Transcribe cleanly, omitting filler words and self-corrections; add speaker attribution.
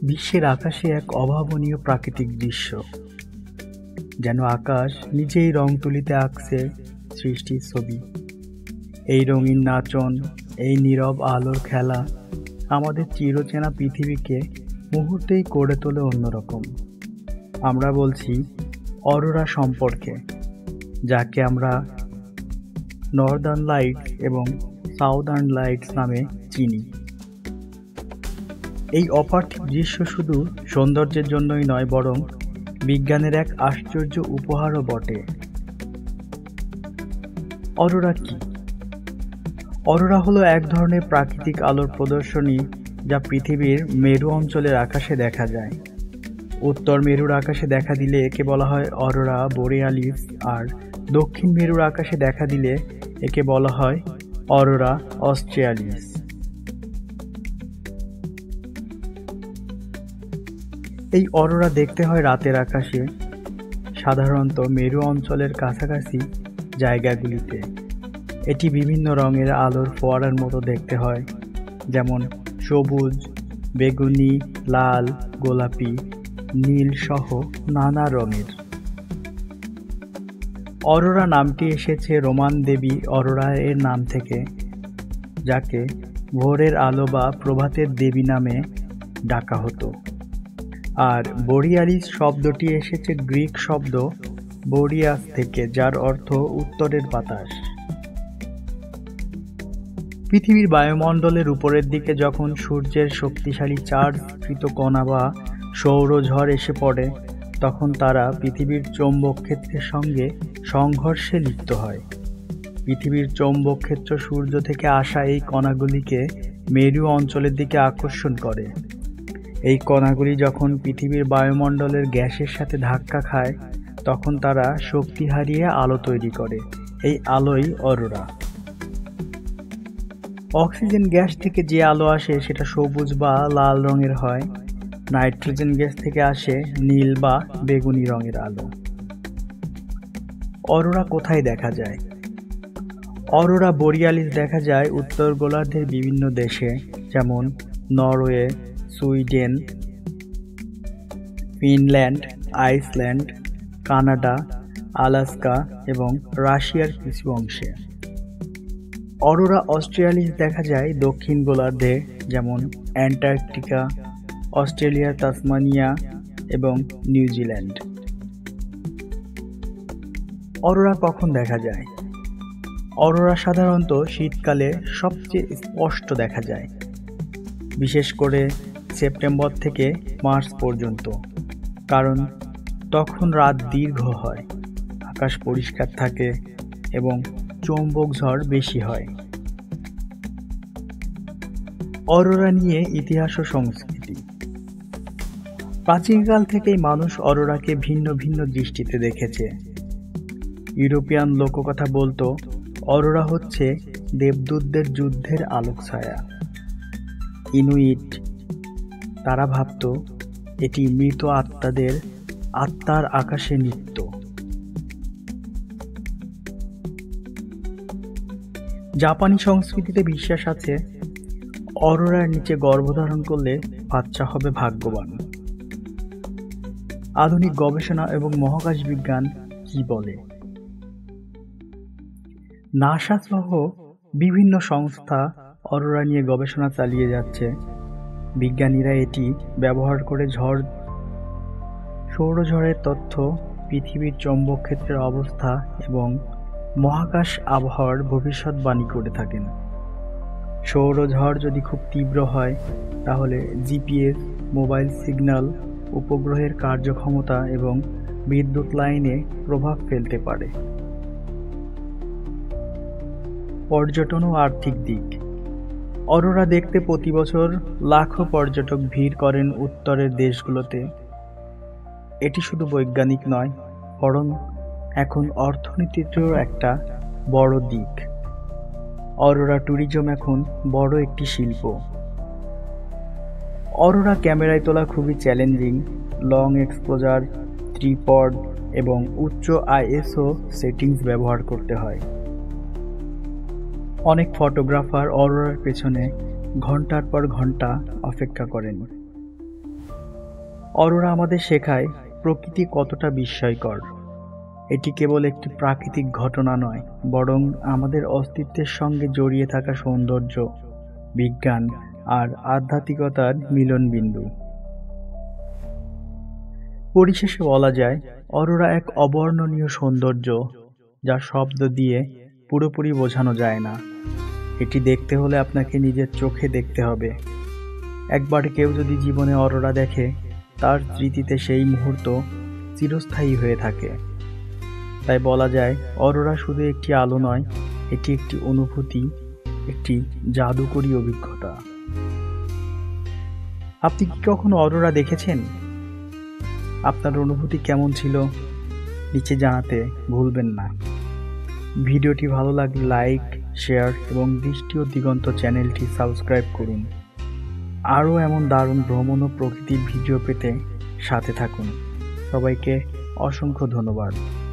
Speaker 1: বিশ্বের আকাশে এক অভাবনীয় প্রাকৃতিক দৃশ্য, যেন আকাশ নিজেই রং তুলিতে আঁকছে সৃষ্টির ছবি। এই রঙিন নাচন, এই নীরব আলোর খেলা আমাদের চিরচেনা পৃথিবীকে মুহূর্তেই করে তোলে অন্যরকম। আমরা বলছি অরোরা সম্পর্কে, যাকে আমরা নর্দার্ন লাইটস এবং সাউদার্ন লাইটস নামে চিনি। এই অপার্থিব দৃশ্য শুধু সৌন্দর্যের জন্যই নয়, বরং বিজ্ঞানের এক আশ্চর্য উপহারও বটে। অরোরা কি? অরোরা হলো এক ধরনের প্রাকৃতিক আলোর প্রদর্শনী, যা পৃথিবীর মেরু অঞ্চলের আকাশে দেখা যায়। উত্তর মেরুর আকাশে দেখা দিলে একে বলা হয় অরোরা বোরিয়ালিস, আর দক্ষিণ মেরুর আকাশে দেখা দিলে একে বলা হয় অরোরা অস্ট্রেলিস। এই অরোরা দেখতে হয় রাতের আকাশে, সাধারণত মেরু অঞ্চলের কাছাকাছি জায়গাগুলিতে। এটি বিভিন্ন রঙের আলোর ফোয়ারার মতো দেখতে হয়, যেমন সবুজ, বেগুনি, লাল, গোলাপি, নীল সহ নানা রঙের। অরোরা নামটি এসেছে রোমান দেবী অরোরা এর নাম থেকে, যাকে ভোরের আলো বা প্রভাতের দেবী নামে ডাকা হতো। আর বোরিয়ালিস শব্দটি এসেছে গ্রিক শব্দ বোরিয়াস থেকে, যার অর্থ উত্তরের বাতাস। পৃথিবীর বায়ুমণ্ডলের উপরের দিকে যখন সূর্যের শক্তিশালী চার্জকৃত কণা বা সৌরঝড় এসে পড়ে, তখন তারা পৃথিবীর চৌম্বক ক্ষেত্রের সঙ্গে সংঘর্ষে লিপ্ত হয়। পৃথিবীর চৌম্বক ক্ষেত্র সূর্য থেকে আসা এই কণাগুলিকে মেরু অঞ্চলের দিকে আকর্ষণ করে। এই কণাগুলি যখন পৃথিবীর বায়ুমণ্ডলের গ্যাসের সাথে ধাক্কা খায়, তখন তারা শক্তি হারিয়ে আলো তৈরি করে। এই আলোই অরোরা। অক্সিজেন গ্যাস থেকে যে আলো আসে সেটা সবুজ বা লাল রঙের হয়। নাইট্রোজেন গ্যাস থেকে আসে নীল বা বেগুনি রঙের আলো। অরোরা কোথায় দেখা যায়? অরোরা বোরিয়ালিস দেখা যায় উত্তর গোলার্ধের বিভিন্ন দেশে, যেমন Norway, Sweden, Finland, Iceland, Canada, Alaska এবং রাশিয়ার কিছু অংশে। অরোরা অস্ট্রেলিস দেখা যায় দক্ষিণ গোলার্ধে, যেমন অ্যান্টার্কটিকা, অস্ট্রেলিয়ার তাসমানিয়া এবং নিউজিল্যান্ড। অরোরা কখন দেখা যায়? অরোরা সাধারণত শীতকালে সবচেয়ে স্পষ্ট দেখা যায়, বিশেষ করে সেপ্টেম্বর থেকে মার্চ পর্যন্ত, কারণ তখন রাত দীর্ঘ হয়, আকাশ পরিষ্কার থাকে এবং চৌম্বক ঝড় বেশি হয়। অরোরা নিয়ে ইতিহাস ও সংস্কৃতি। প্রাচীনকাল থেকেই মানুষ অরোরাকে ভিন্ন ভিন্ন দৃষ্টিতে দেখেছে। ইউরোপিয়ান লোককথা বলতো অরোরা হচ্ছে দেবদূতদের যুদ্ধের আলোকছায়া। ইনুইট তারা ভাবত এটি মৃত আত্মাদের আত্মার আকাশে নৃত্য। জাপানি সংস্কৃতিতে বিশ্বাস আছে অরোরার নিচে গর্ভধারণ করলে বাচ্চা হবে ভাগ্যবান। আধুনিক গবেষণা এবং মহাকাশ বিজ্ঞান কি বলে? নাসা সহ বিভিন্ন সংস্থা অরোরা নিয়ে গবেষণা চালিয়ে যাচ্ছে। বিজ্ঞানীরা এটি ব্যবহার করে সৌরঝড়ের তথ্য, পৃথিবীর চৌম্বক ক্ষেত্রের অবস্থা এবং মহাকাশ আবহাওয়ার ভবিষ্যৎবাণী করে থাকেন। সৌরঝড় যদি খুব তীব্র হয়, তাহলে জিপিএস, মোবাইল সিগন্যাল, উপগ্রহের কার্যক্ষমতা এবং বিদ্যুৎ লাইনে প্রভাব ফেলতে পারে। পর্যটন ও আর্থিক দিক। অরোরা দেখতে প্রতি বছর লাখো পর্যটক ভিড় করেন উত্তরের দেশগুলোতে। এটি শুধু বৈজ্ঞানিক নয়, বরং এখন অর্থনীতিরও একটা বড় দিক। অরোরা ট্যুরিজম এখন বড় একটি শিল্প। অরোরা ক্যামেরায় তোলা খুবই চ্যালেঞ্জিং। লং এক্সপোজার, ট্রিপড এবং উচ্চ আইএসও সেটিংস ব্যবহার করতে হয়। অনেক ফটোগ্রাফার অরোরার পেছনে ঘন্টার পর ঘন্টা অপেক্ষা করেন। অরোরা আমাদের শেখায় প্রকৃতি কতটা বিস্ময়কর। এটি কেবল একটি প্রাকৃতিক ঘটনা নয়, বরং আমাদের অস্তিত্বের সঙ্গে জড়িয়ে থাকা সৌন্দর্য, বিজ্ঞান আর আধ্যাত্মিকতার মিলনবিন্দু। পরিশেষে বলা যায়, অরোরা এক অবর্ণনীয় সৌন্দর্য যা শব্দ দিয়ে পুরোপুরি বোঝানো যায় না। এটি দেখতে হলে আপনাকে নিজের চোখে দেখতে হবে। একবার কেউ যদি জীবনে অরোরা দেখে, তার স্মৃতিতে সেই মুহূর্ত চিরস্থায়ী হয়ে থাকে। তাই বলা যায়, অরোরা শুধু একটি আলো নয়, এটি একটি অনুভূতি, একটি জাদুকরী অভিজ্ঞতা। আপনি কি কখনো অরোরা দেখেছেন? আপনার অনুভূতি কেমন ছিল নিচে জানাতে ভুলবেন না। ভিডিওটি ভালো লাগলে লাইক, শেয়ার এবং দৃষ্টি ও দিগন্ত চ্যানেলটি সাবস্ক্রাইব করুন। আরও এমন দারুণ ভ্রমণ ও প্রকৃতির ভিডিও পেতে সাথে থাকুন। সবাইকে অসংখ্য ধন্যবাদ।